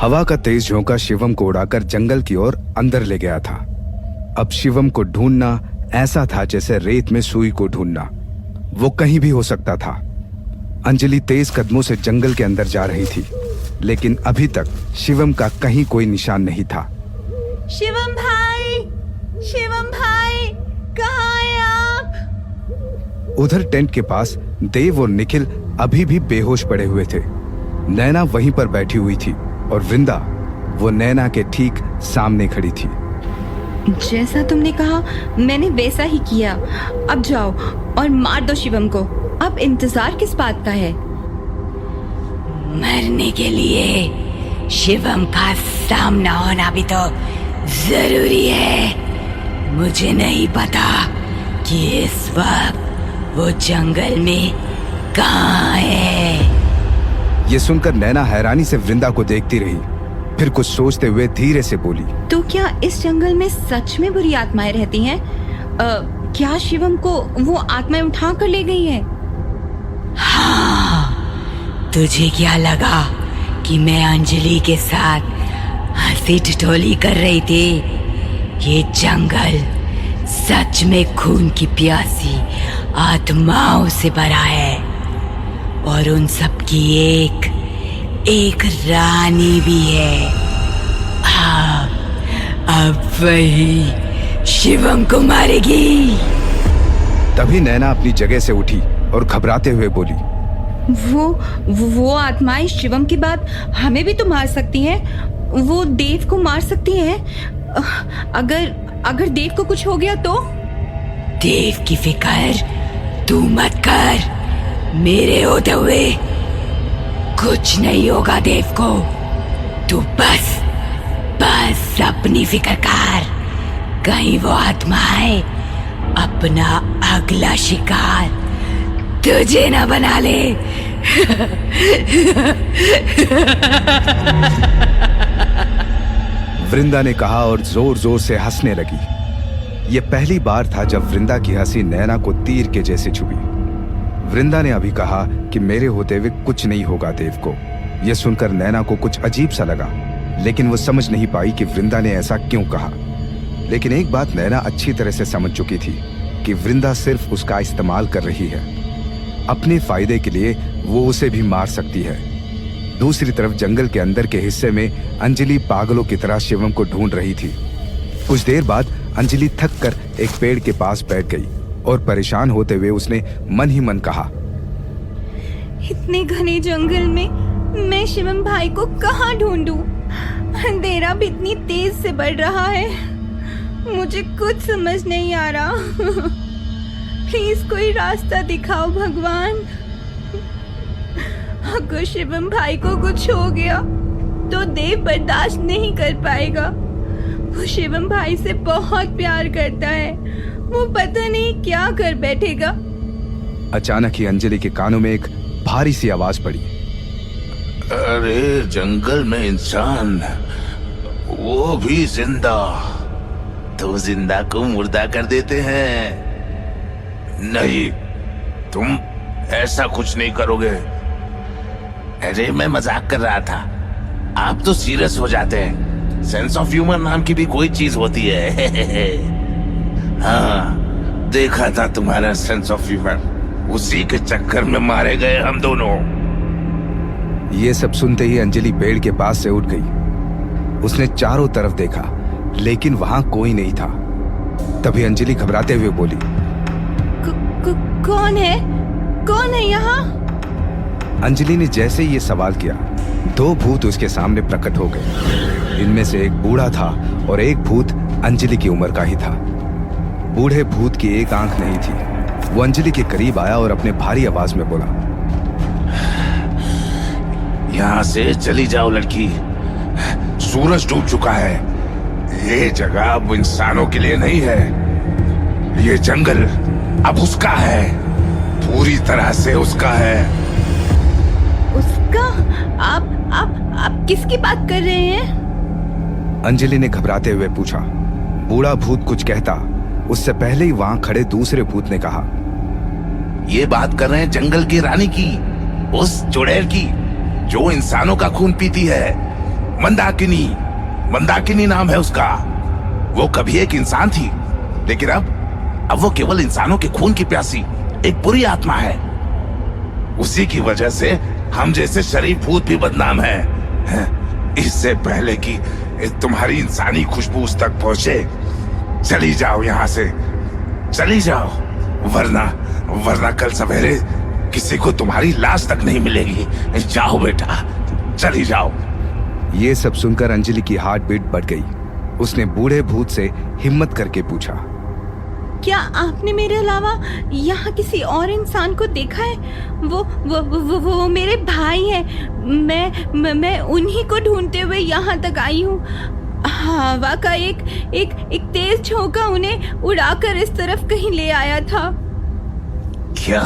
हवा का तेज झोंका शिवम को उड़ाकर जंगल की ओर अंदर ले गया था। अब शिवम को ढूंढना ऐसा था जैसे रेत में सुई को ढूंढना। वो कहीं भी हो सकता था। अंजलि तेज कदमों से जंगल के अंदर जा रही थी, लेकिन अभी तक शिवम का कहीं कोई निशान नहीं था। शिवम भाई, कहाँ हैं आप? उधर टेंट के पास देव और निखिल अभी भी बेहोश पड़े हुए थे। नैना वहीं पर बैठी हुई थी और वृंदा वो नैना के ठीक सामने खड़ी थी। जैसा तुमने कहा मैंने वैसा ही किया। अब जाओ और मार दो शिवम को। अब इंतजार किस बात का है? मरने के लिए शिवम का सामना होना भी तो जरूरी है। मुझे नहीं पता कि इस वक्त वो जंगल में कहाँ है। ये सुनकर नैना हैरानी से वृंदा को देखती रही, फिर कुछ सोचते हुए धीरे से बोली, तो क्या इस जंगल में सच में बुरी आत्माएं रहती हैं? क्या शिवम को वो आत्माएं उठा कर ले गई है? हाँ, तुझे क्या लगा कि मैं अंजलि के साथ हंसी ठिठोली कर रही थी? ये जंगल सच में खून की प्यासी आत्माओं से भरा है और उन सब की एक रानी भी है। अब वही शिवम को मारेगी। तभी नैना अपनी जगह से उठी और घबराते हुए बोली, वो आत्माएं शिवम के बाद हमें भी तो मार सकती हैं। वो देव को मार सकती हैं। अगर देव को कुछ हो गया तो? देव की फिक्र तू मत कर। मेरे होते हुए कुछ नहीं होगा देव को। तू बस अपनी फिक्र कर। कहीं वो आत्माएं अपना अगला शिकार तुझे ना बना ले। वृंदा ने कहा और जोर जोर से हंसने लगी। ये पहली बार था जब वृंदा की हंसी नैना को तीर के जैसे छुई। वृंदा ने अभी कहा कि मेरे होते हुए कुछ नहीं होगा देव को। यह सुनकर नैना को कुछ अजीब सा लगा, लेकिन वो समझ नहीं पाई कि वृंदा ने ऐसा क्यों कहा। लेकिन एक बात नैना अच्छी तरह से समझ चुकी थी कि वृंदा सिर्फ उसका इस्तेमाल कर रही है। अपने फायदे के लिए वो उसे भी मार सकती है। दूसरी तरफ जंगल के अंदर के हिस्से में अंजलि पागलों की तरह शिवम को ढूंढ रही थी। कुछ देर बाद अंजलि थक कर एक पेड़ के पास बैठ गई और परेशान होते हुए उसने मन ही मन कहा, इतने घने जंगल में मैं शिवम भाई को कहाँ ढूंढूं? अंधेरा भी इतनी तेज से बढ़ रहा है। मुझे कुछ समझ नहीं आ रहा। प्लीज कोई रास्ता दिखाओ भगवान। अगर शिवम भाई को कुछ हो गया तो देव बर्दाश्त नहीं कर पाएगा। वो शिवम भाई से बहुत प्यार करता है। वो पता नहीं क्या कर बैठेगा। अचानक ही अंजलि के कानों में एक भारी सी आवाज पड़ी। अरे जंगल में इंसान, वो भी जिंदा, तो जिंदा को मुर्दा कर देते हैं। नहीं, तुम ऐसा कुछ नहीं करोगे। अरे मैं मजाक कर रहा था, आप तो सीरियस हो जाते हैं। सेंस ऑफ ह्यूमर नाम की भी कोई चीज होती है। हाँ, देखा था तुम्हारा सेंस ऑफ ह्यूमर। उसी के चक्कर में मारे गए हम दोनों। ये सब सुनते ही अंजलि पेड़ के पास से उठ गई। उसने चारों तरफ देखा, लेकिन वहां कोई नहीं था। तभी अंजलि घबराते हुए बोली, कौन है यहाँ? अंजलि ने जैसे ही ये सवाल किया, दो भूत उसके सामने प्रकट हो गए। इनमें से एक बूढ़ा था और एक भूत अंजलि की उम्र का ही था। बूढ़े भूत की एक आंख नहीं थी। वो अंजलि के करीब आया और अपने भारी आवाज में बोला, यहाँ से चली जाओ लड़की, सूरज डूब चुका है। ये जगह अब इंसानों के लिए नहीं है। ये जंगल अब उसका है, पूरी तरह से उसका है। उसका? आप किसकी बात कर रहे हैं? अंजलि ने घबराते हुए पूछा। बूढ़ा भूत कुछ कहता, उससे पहले ही वहां खड़े दूसरे भूत ने कहा, ये बात कर रहे हैं जंगल की रानी की, उस चुड़ैल की जो इंसानों का खून पीती है। मंदाकिनी, मंदाकिनी नाम है उसका। वो कभी एक इंसान थी, लेकिन अब वो केवल इंसानों के खून की प्यासी एक बुरी आत्मा है। उसी की वजह से हम जैसे शरीफ भूत भी बदनाम हैं। इससे पहले कि तुम्हारी इंसानी खुशबू उस तक पहुंचे, चली जाओ यहां से, चली जाओ, वरना कल सवेरे किसी को तुम्हारी लाश तक नहीं मिलेगी। जाओ बेटा, चली जाओ। ये सब सुनकर अंजलि की हार्ट बीट बढ़ गई। उसने बूढ़े भूत से हिम्मत करके पूछा, क्या आपने मेरे अलावा यहाँ किसी और इंसान को देखा है? वो मेरे भाई हैं। मैं उन्हीं को ढूंढते हुए यहाँ तक आई हूँ। हवा का एक तेज झोंका उन्हें उड़ाकर इस तरफ कहीं ले आया था। क्या?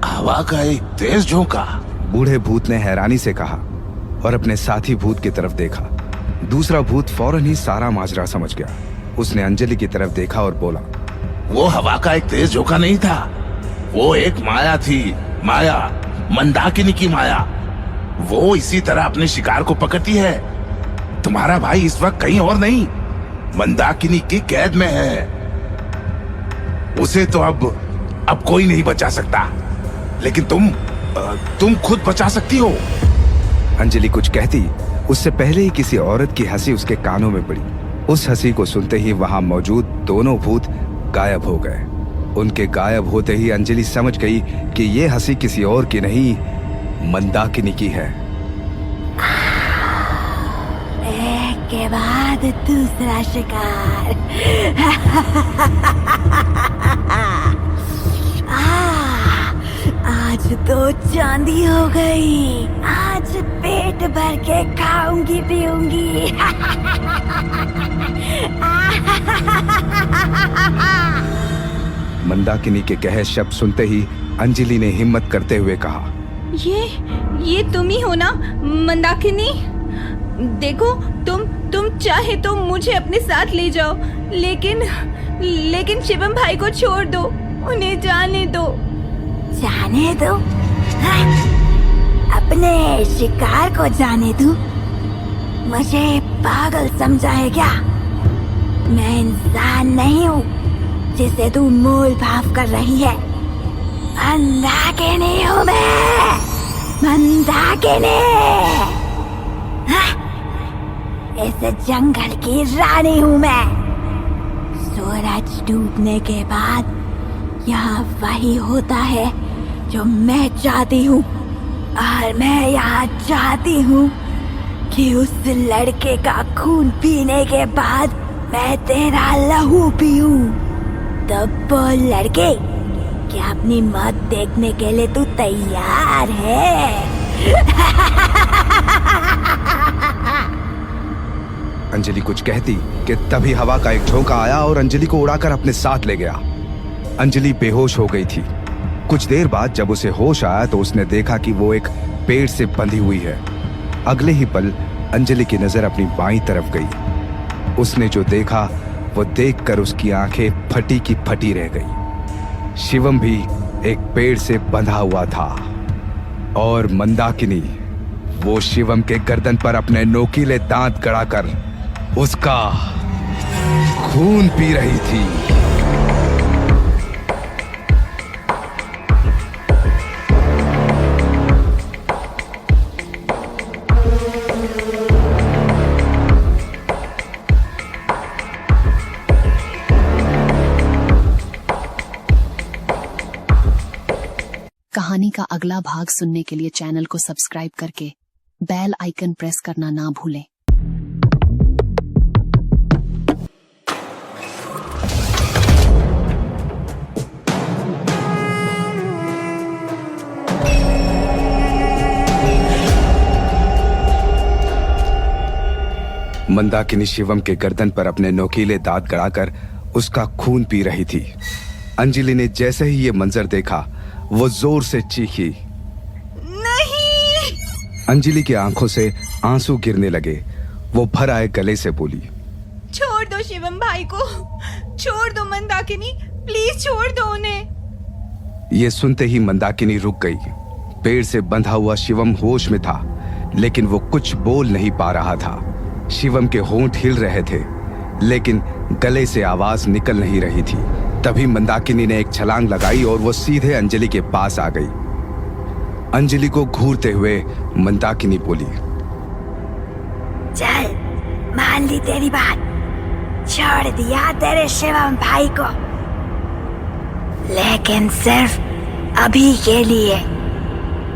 हवा का एक तेज झोंका? बूढ़े भूत ने हैरानी से कहा और अपने साथी भूत की तरफ देखा। दूसरा भूत फौरन ही सारा माजरा समझ गया। उसने अंजलि की तरफ देखा और बोला, वो हवा का एक तेज झोंका नहीं था, वो एक माया थी। माया, मंदाकिनी की माया। वो इसी तरह अपने शिकार को पकड़ती है। तुम्हारा भाई इस वक्त कहीं और नहीं, मंदाकिनी की कैद में है। उसे तो अब कोई नहीं बचा सकता, लेकिन तुम खुद बचा सकती हो। अंजलि कुछ कहती उससे पहले ही किसी औरत की हंसी उसके कानों में पड़ी। उस हंसी को सुनते ही वहां मौजूद दोनों भूत गायब हो गए। उनके गायब होते ही अंजलि समझ गई कि ये हंसी किसी और की नहीं, मंदाकिनी की है। एक के बाद दूसरा शिकार। आज तो चांदी हो गई। आज पेट भर के खाऊंगी पीऊंगी। मंदाकिनी के कहे शब्द सुनते ही अंजलि ने हिम्मत करते हुए कहा, ये तुम ही हो ना मंदाकिनी? देखो, तुम चाहे तो मुझे अपने साथ ले जाओ, लेकिन शिवम भाई को छोड़ दो, उन्हें जाने दो। जाने दो? हाँ? अपने शिकार को जाने दो? मुझे पागल समझा है क्या? मैं इंसान नहीं हूँ जिसे तू मोल भाव कर रही है। मंदाकिनी हूँ मैं, मंदाकिनी। हाँ? इस जंगल की रानी हूँ मैं। सूरज डूबने के बाद यहाँ वही होता है जो मैं चाहती हूँ, और मैं यहाँ चाहती हूँ कि उस लड़के का खून पीने के बाद मैं तेरा लहू पीऊं। तो बोल लड़के, क्या अपनी मौत देखने के लिए तू तैयार है? अंजलि कुछ कहती कि तभी हवा का एक झोंका आया और अंजलि को उड़ाकर अपने साथ ले गया। अंजलि बेहोश हो गई थी। कुछ देर बाद जब उसे होश आया तो उसने देखा कि वो एक पेड़ से बंधी हुई है। अगले ही पल अंजलि की नजर अपनी बाईं तरफ गई। उसने जो देखा वो देखकर उसकी आंखें फटी की फटी रह गई। शिवम भी एक पेड़ से बंधा हुआ था और मंदाकिनी वो शिवम के गर्दन पर अपने नोकीले दांत गड़ाकर उसका खून पी रही थी। कहानी का अगला भाग सुनने के लिए चैनल को सब्सक्राइब करके बेल आइकन प्रेस करना ना भूलें। मंदाकिनी शिवम के गर्दन पर अपने नोकीले दांत गड़ाकर उसका खून पी रही थी। अंजलि ने जैसे ही ये मंजर देखा वो जोर से चीखी, नहीं! अंजलि की आंखों से आंसू गिरने लगे। वो भर आए गले से बोली, छोड़ दो शिवम भाई को, छोड़ दो मंदाकिनी, प्लीज छोड़ दो उन्हें। ये सुनते ही मंदाकिनी रुक गई। पेड़ से बंधा हुआ शिवम होश में था, लेकिन वो कुछ बोल नहीं पा रहा था। शिवम के होंठ हिल रहे थे, लेकिन गले से आवाज निकल नहीं रही थी। तभी मंदाकिनी ने एक छलांग लगाई और वो सीधे अंजलि के पास आ गई। अंजलि को घूरते हुए मंदाकिनी बोली, चल, मान ली तेरी बात, छोड़ दिया तेरे शिवम भाई को, लेकिन सिर्फ अभी के लिए,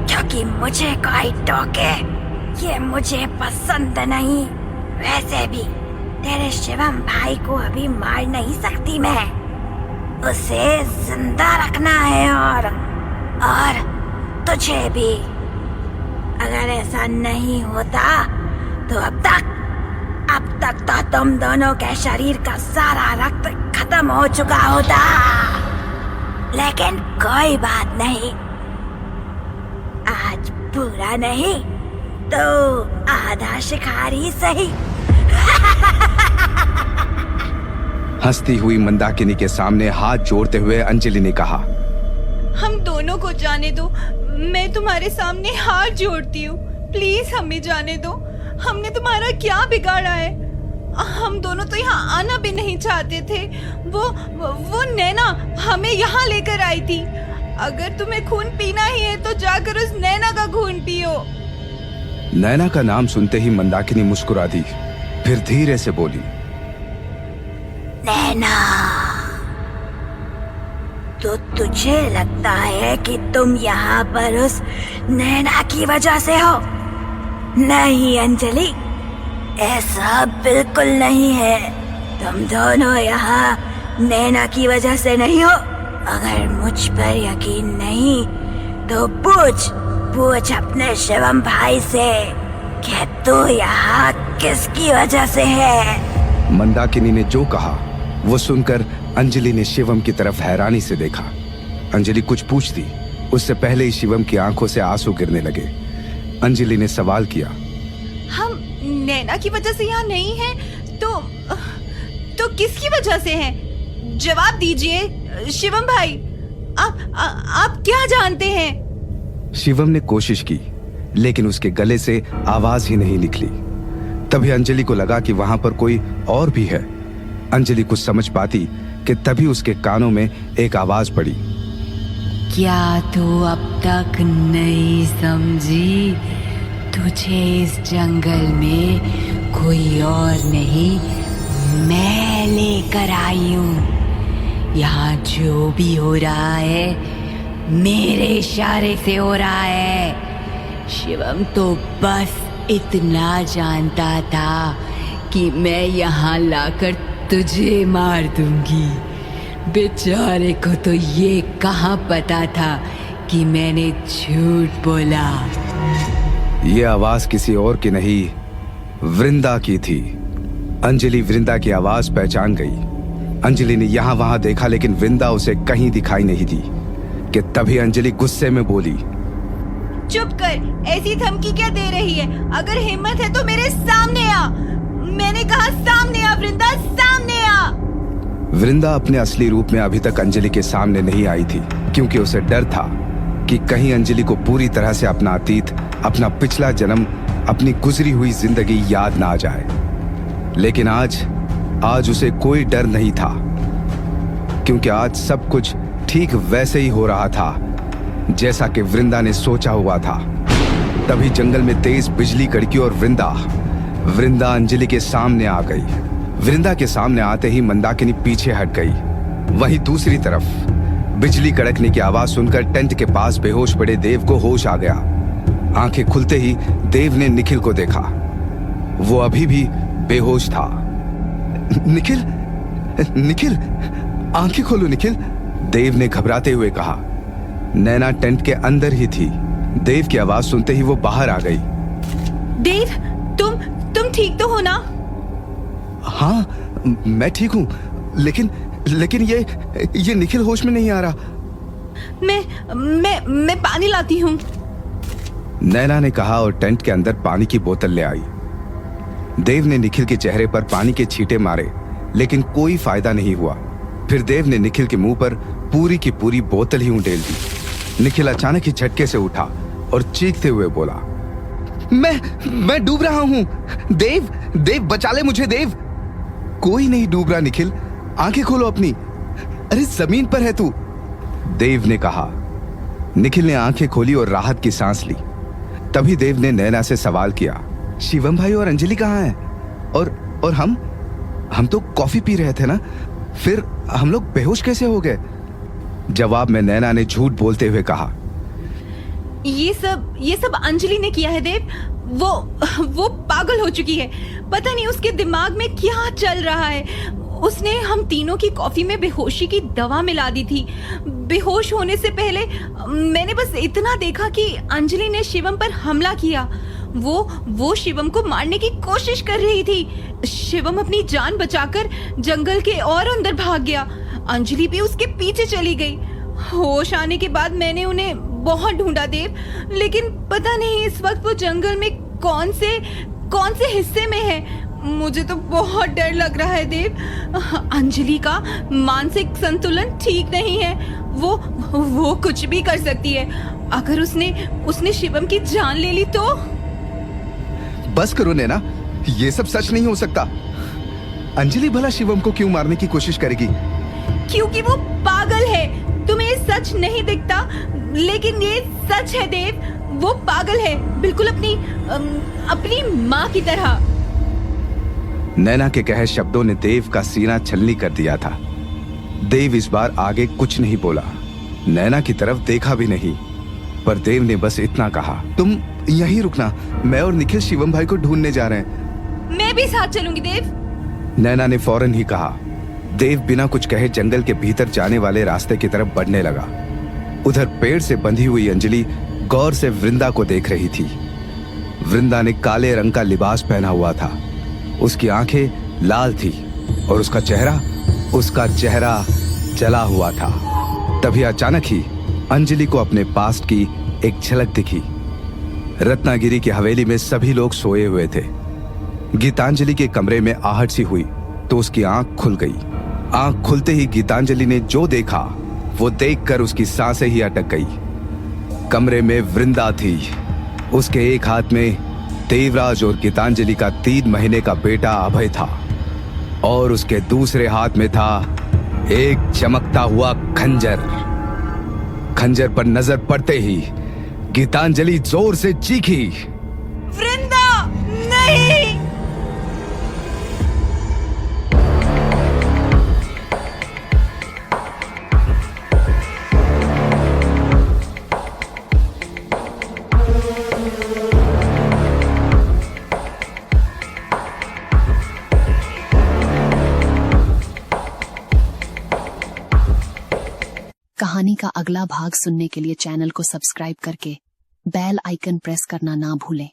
क्योंकि मुझे कोई टोके ये मुझे पसंद नहीं। वैसे भी तेरे शिवम भाई को अभी मार नहीं सकती मैं, उसे जिंदा रखना है और तुझे भी। अगर ऐसा नहीं होता तो अब तक तो तुम दोनों के शरीर का सारा रक्त खत्म हो चुका होता। लेकिन कोई बात नहीं, आज पूरा नहीं तो आधा शिकार ही सही। हंसती हुई मंदाकिनी के सामने हाथ जोड़ते हुए अंजलि ने कहा, हम दोनों को जाने दो, मैं तुम्हारे सामने हाथ जोड़ती हूँ, प्लीज हमें जाने दो। हमने तुम्हारा क्या बिगाड़ा है? हम दोनों तो यहाँ आना भी नहीं चाहते थे। वो नैना हमें यहाँ लेकर आई थी। अगर तुम्हें खून पीना ही है तो जाकर उस नैना का खून पियो। नैना का नाम सुनते ही मंदाकिनी मुस्कुरा दी, फिर धीरे से बोली, नैना, तो तुझे लगता है कि तुम यहाँ पर उस नैना की वजह से हो? नहीं अंजलि, ऐसा बिल्कुल नहीं है। तुम दोनों यहाँ नैना की वजह से नहीं हो। अगर मुझ पर यकीन नहीं तो पूछ अपने शिवम भाई से कि तू यहाँ किसकी वजह से है। मंदाकिनी ने जो कहा वो सुनकर अंजलि ने शिवम की तरफ हैरानी से देखा। अंजलि कुछ पूछती उससे पहले ही शिवम की आंखों से आंसू गिरने लगे। अंजलि ने सवाल किया, हम नैना की वजह से यहाँ नहीं हैं तो किसकी वजह से हैं? जवाब दीजिए शिवम भाई, आप क्या जानते हैं? शिवम ने कोशिश की, लेकिन उसके गले से आवाज ही नहीं निकली। तभी अंजलि को लगा कि वहां पर कोई और भी है। अंजलि कुछ समझ पाती कि तभी उसके कानों में एक आवाज पड़ी, क्या तू अब तक नहीं समझी? तुझे इस जंगल में कोई और नहीं, मैं लेकर आई हूँ। यहाँ जो भी हो रहा है मेरे इशारे से हो रहा है। शिवम तो बस इतना जानता था कि मैं यहाँ लाकर तुझे मार दूंगी। बेचारे को तो ये कहाँ पता था कि मैंने झूठ बोला। ये आवाज किसी और की नहीं, वृंदा की थी। अंजलि वृंदा की आवाज पहचान गई। अंजलि ने यहाँ वहां देखा, लेकिन वृंदा उसे कहीं दिखाई नहीं दी कि तभी अंजलि गुस्से में बोली, चुप कर, ऐसी धमकी क्या दे रही है? अगर हिम्मत है तो मेरे सामने आ। मैंने कहा सामने आ वृंदा, सामने आ। वृंदा अपने असली रूप में अभी तक अंजलि के सामने नहीं आई थी, क्योंकि उसे डर था कि कहीं अंजलि को पूरी तरह से अपना अतीत, अपना पिछला जन्म, अपनी गुजरी हुई जिंदगी याद ना आ जाए। लेकिन आज उसे कोई डर नहीं था, क्योंकि आज सब कुछ ठीक वैसे ही हो रहा था जैसा कि वृंदा ने सोचा हुआ था। तभी जंगल में तेज बिजली कड़की और वृंदा अंजलि के सामने आ गई। वृंदा के सामने आते ही मंदाकिनी पीछे हट गई। वहीं दूसरी तरफ बिजली कड़कने की आवाज सुनकर टेंट के पास बेहोश पड़े देव को होश आ गया। आंखें खुलते ही देव ने निखिल को देखा। वो अभी भी बेहोश था। निखिल, आंखें खोलो निखिल, देव ने घबराते हुए कहा। नैना टेंट के अंदर ही थी। देव की आवाज सुनते ही वो बाहर आ गई। देव, तुम ठीक तो हो ना? हाँ, मैं ठीक हूँ, लेकिन ये निखिल होश में नहीं आ रहा। मैं पानी लाती हूँ। नैना ने कहा और टेंट के अंदर पानी की बोतल ले आई। देव ने निखिल के चेहरे पर पानी के छींटे मारे, लेकिन कोई फायदा नहीं हुआ। फिर देव ने निखिल के मुंह पर पूरी की पूरी बोतल ही उंडेल दी। निखिल अचानक ही झटके से उठा और चीखते हुए बोला, मैं डूब रहा हूं। देव, देव बचा ले मुझे देव। कोई नहीं डूब रहा निखिल, आंखें खोलो अपनी। अरे जमीन पर है तू। देव ने कहा। निखिल ने आंखें खोली और राहत की सांस ली। तभी देव ने नैना से सवाल किया, शिवम भाई और अंजलि कहाँ हैं? और हम तो कॉफी पी रहे थे ना, फिर हम लोग बेहोश कैसे हो गए? जवाब में नैना ने झूठ बोलते हुए कहा, ये सब अंजलि ने किया है देव। वो पागल हो चुकी है। पता नहीं उसके दिमाग में क्या चल रहा है। उसने हम तीनों की कॉफी में बेहोशी की दवा मिला दी थी। बेहोश होने से पहले मैंने बस इतना देखा कि अंजलि ने शिवम पर हमला किया। वो शिवम को मारने की कोशिश कर रही थी। शिवम अपनी जान बचाकर जंगल के और अंदर भाग गया। अंजलि भी उसके पीछे चली गई। होश आने के बाद मैंने उन्हें बहुत ढूंढा देव, लेकिन पता नहीं इस वक्त वो जंगल में कौन से हिस्से में है। मुझे तो बहुत डर लग रहा है देव। अंजलि का मानसिक संतुलन ठीक नहीं है। वो कुछ भी कर सकती है। अगर उसने शिवम की जान ले ली तो। बस करो नैना, ये सब सच नहीं हो सकता। अंजलि भला शिवम को क्यों मारने की कोशिश करेगी? क्योंकि वो पागल है। तुम्हें सच नहीं दिखता, लेकिन ये सच है देव। वो पागल है, बिल्कुल अपनी माँ की तरह। नैना के कहे शब्दों ने देव का सीना छलनी कर दिया था। देव इस बार आगे कुछ नहीं बोला, नैना की तरफ देखा भी नहीं। पर देव ने बस इतना कहा, तुम यहीं रुकना, मैं और निखिल शिवम भाई को ढूंढने जा रहे हैं। मैं भी साथ चलूंगी देव। नैना ने फौरन ही कहा। देव बिना कुछ कहे जंगल के भीतर जाने वाले रास्ते की तरफ बढ़ने लगा। उधर पेड़ से बंधी हुई अंजलि गौर से वृंदा को देख रही थी। वृंदा ने काले रंग का लिबास पहना हुआ था। उसकी आंखें लाल थी और उसका चेहरा जला हुआ था। तभी अचानक ही अंजलि को अपने पास्ट की एक झलक दिखी। रत्नागिरी की हवेली में सभी लोग सोए हुए थे। गीतांजलि के कमरे में आहट सी हुई तो उसकी आंख खुल गई। आंख खुलते ही गीतांजलि ने जो देखा वो देखकर उसकी सांसें ही अटक गई। कमरे में वृंदा थी। उसके एक हाथ में देवराज और गीतांजलि का 3 महीने का बेटा अभय था और उसके दूसरे हाथ में था एक चमकता हुआ खंजर। खंजर पर नजर पड़ते ही गीतांजलि जोर से चीखी, वृंदा नहीं। कहानी का अगला भाग सुनने के लिए चैनल को सब्सक्राइब करके बेल आइकन प्रेस करना ना भूलें।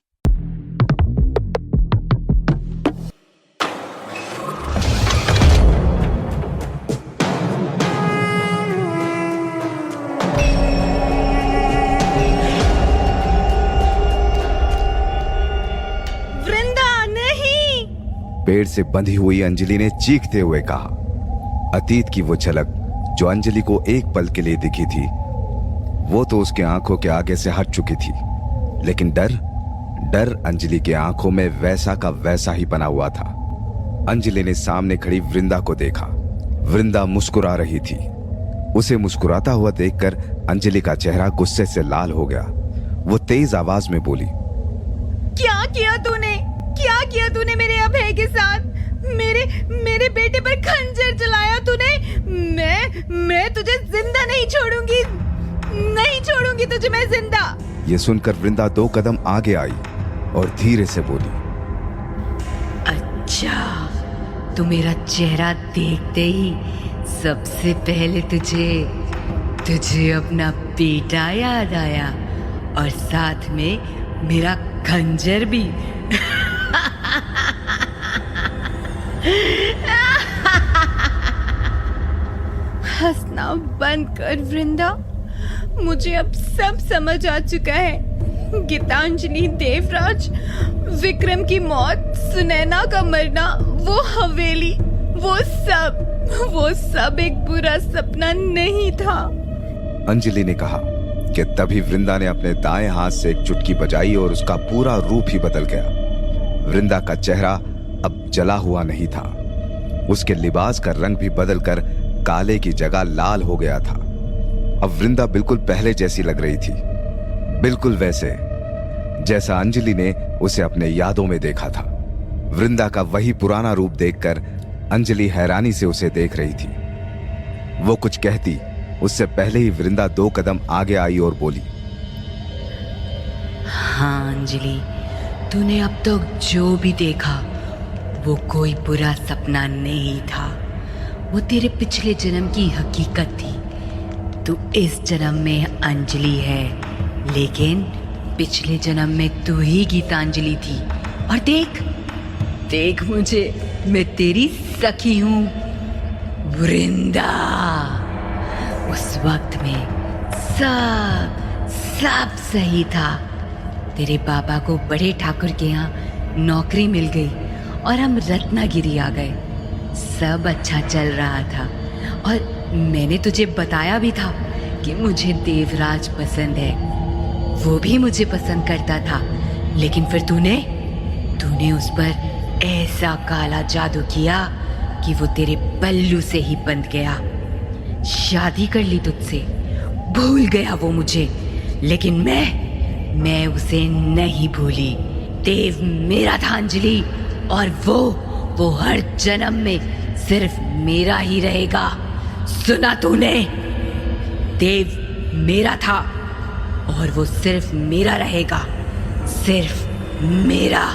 वृंदा नहीं। पेड़ से बंधी हुई अंजलि ने चीखते हुए कहा। अतीत की वो झलक जो अंजलि को एक पल के लिए दिखी थी वो तो उसके आंखों के आगे से हट चुकी थी, लेकिन डर अंजलि के आंखों में वैसा का वैसा ही बना हुआ था। अंजलि ने सामने खड़ी वृंदा को देखा। वृंदा मुस्कुरा रही थी। उसे मुस्कुराता हुआ देखकर अंजलि का चेहरा गुस्से से लाल हो गया। वो तेज आवाज में बोली, क्या किया तूने मेरे अभय के साथ? मेरे बेटे पर खंजर चलाया तूने। मैं तुझे जिंदा नहीं छोड़ूंगी तुझे मैं जिंदा। ये सुनकर वृंदा 2 कदम आगे आई और धीरे से बोली, अच्छा, तो मेरा चेहरा देखते ही सबसे पहले तुझे अपना बेटा याद आया और साथ में मेरा खंजर भी। हंसना बंद कर वृंदा। मुझे अब सब समझ आ चुका है। गीतांजलि, देवराज, विक्रम की मौत, सुनैना का मरना, वो हवेली, वो सब एक बुरा सपना नहीं था। अंजलि ने कहा। कि तभी वृंदा ने अपने दाएं हाथ से एक चुटकी बजाई और उसका पूरा रूप ही बदल गया। वृंदा का चेहरा अब जला हुआ नहीं था, उसके लिबास का रंग भी बदलकर काले की जगह लाल हो गया था। अब वृंदा बिल्कुल पहले जैसी लग रही थी, बिल्कुल वैसे जैसा अंजलि ने उसे अपने यादों में देखा था। वृंदा का वही पुराना रूप देखकर अंजलि हैरानी से उसे देख रही थी। वो कुछ कहती उससे पहले ही वृंदा 2 कदम आगे आई और बोली, हाँ अंजलि, तूने अब तक जो भी देखा वो कोई बुरा सपना नहीं था, वो तेरे पिछले जन्म की हकीकत थी। तू इस जन्म में अंजलि है, लेकिन पिछले जन्म में तू ही गीतांजलि थी। और देख देख मुझे, मैं तेरी सखी हूं वृंदा। उस वक्त में सब सही था। तेरे बाबा को बड़े ठाकुर के यहाँ नौकरी मिल गई और हम रत्नागिरी आ गए। सब अच्छा चल रहा था और मैंने तुझे बताया भी था कि मुझे देवराज पसंद है। वो भी मुझे पसंद करता था, लेकिन फिर तूने उस पर ऐसा काला जादू किया कि वो तेरे पल्लू से ही बंध गया। शादी कर ली तुझसे, भूल गया वो मुझे, लेकिन मैं उसे नहीं भूली। देव मेरा था अंजलि, और वो हर जन्म में सिर्फ मेरा ही रहेगा। सुना तूने? देव मेरा था और वो सिर्फ मेरा रहेगा, सिर्फ मेरा।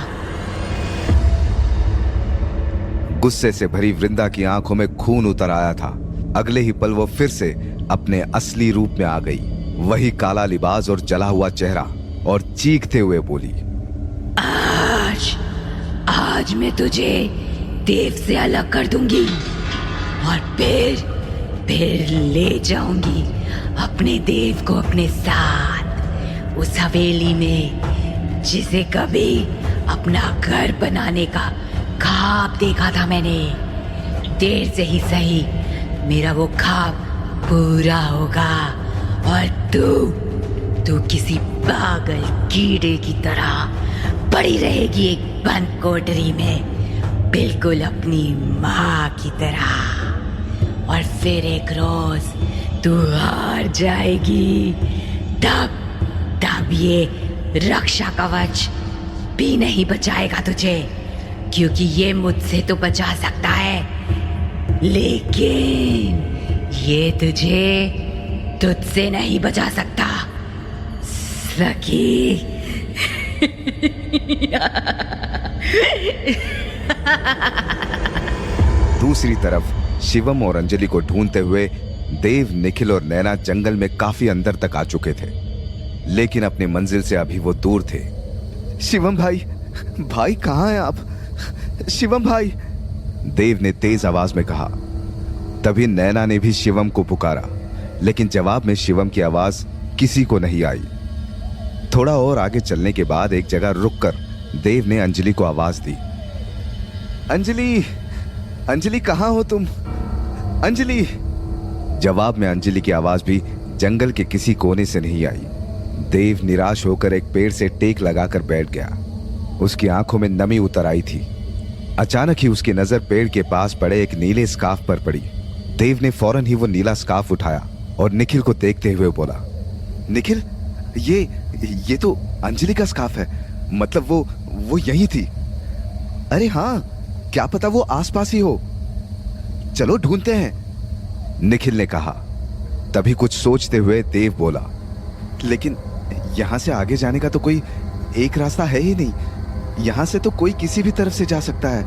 गुस्से से भरी वृंदा की आंखों में खून उतर आया था। अगले ही पल वो फिर से अपने असली रूप में आ गई, वही काला लिबास और जला हुआ चेहरा, और चीखते हुए बोली, आज मैं तुझे देव से अलग कर दूंगी और फिर ले जाऊंगी अपने देव को अपने साथ, उस हवेली में जिसे कभी अपना घर बनाने का ख्वाब देखा था मैंने। देर से ही सही मेरा वो ख्वाब पूरा होगा और तू किसी पागल कीड़े की तरह पड़ी रहेगी एक बंद कोठरी में, बिल्कुल अपनी माँ की तरह। और फिर एक रोज तू हार जाएगी, तब ये रक्षा कवच भी नहीं बचाएगा तुझे, क्योंकि ये मुझसे तो बचा सकता है, लेकिन ये तुझसे नहीं बचा सकता सखी। दूसरी तरफ शिवम और अंजलि को ढूंढते हुए देव, निखिल और नैना जंगल में काफी अंदर तक आ चुके थे, लेकिन अपनी मंजिल से अभी वो दूर थे। शिवम भाई कहाँ हैं आप? शिवम भाई, देव ने तेज आवाज में कहा। तभी नैना ने भी शिवम को पुकारा, लेकिन जवाब में शिवम की आवाज किसी को नहीं आई। थोड़ा और आगे चलने के बाद एक जगह रुककर देव ने अंजलि को आवाज दी, अंजलि कहाँ हो तुम? अंजलि। जवाब में अंजलि की आवाज भी जंगल के किसी कोने से नहीं आई। देव निराश होकर एक पेड़ से टेक लगाकर बैठ गया। उसकी आंखों में नमी उतर आई थी। अचानक ही उसकी नजर पेड़ के पास पड़े एक नीले स्कार्फ पर पड़ी। देव ने फौरन ही वो नीला स्कार्फ उठाया और निखिल को देखते हुए बोला, निखिल, ये तो अंजलि का स्कार्फ है, मतलब वो यही थी। अरे हाँ, क्या पता वो आसपास ही हो, चलो ढूंढते हैं, निखिल ने कहा। तभी कुछ सोचते हुए देव बोला, लेकिन यहां से आगे जाने का तो कोई एक रास्ता है ही नहीं, यहां से तो कोई किसी भी तरफ से जा सकता है।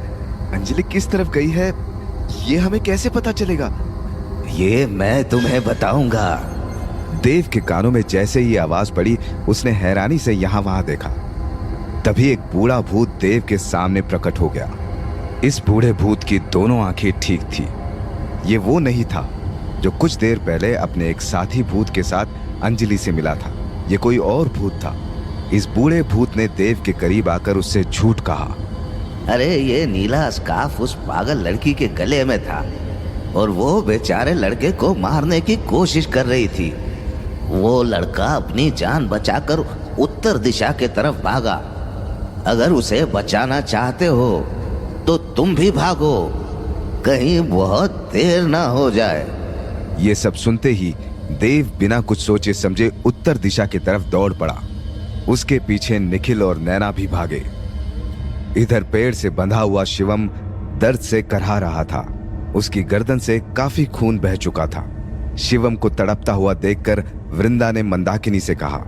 अंजलि किस तरफ गई है ये हमें कैसे पता चलेगा? ये मैं तुम्हें बताऊंगा। देव के कानों में जैसे ही आवाज पड़ी, उसने हैरानी से यहां वहां देखा। तभी एक बूढ़ा भूत देव के सामने प्रकट हो गया। इस बूढ़े भूत की दोनों आंखें ठीक थी। ये वो नहीं था जो कुछ देर पहले अपने एक साथी भूत के साथ अंजलि से मिला था, ये कोई और भूत था। इस बूढ़े भूत ने देव के करीब आकर उससे झूठ कहा, अरे ये नीला स्कार्फ उस पागल लड़की के गले में था और वो बेचारे लड़के को मारने की कोशिश कर रही थी। वो लड़का अपनी जान बचाकर उत्तर दिशा के तरफ भागा। अगर उसे बचाना चाहते हो तो तुम भी भागो, कहीं बहुत देर ना हो जाए। ये सब सुनते ही देव बिना कुछ सोचे समझे उत्तर दिशा की तरफ दौड़ पड़ा। उसके पीछे निखिल और नैना भी भागे। इधर पेड़ से बंधा हुआ शिवम दर्द से करहा रहा था। उसकी गर्दन से काफी खून बह चुका था। शिवम को तड़पता हुआ देखकर वृंदा ने मंदाकिनी से कहा,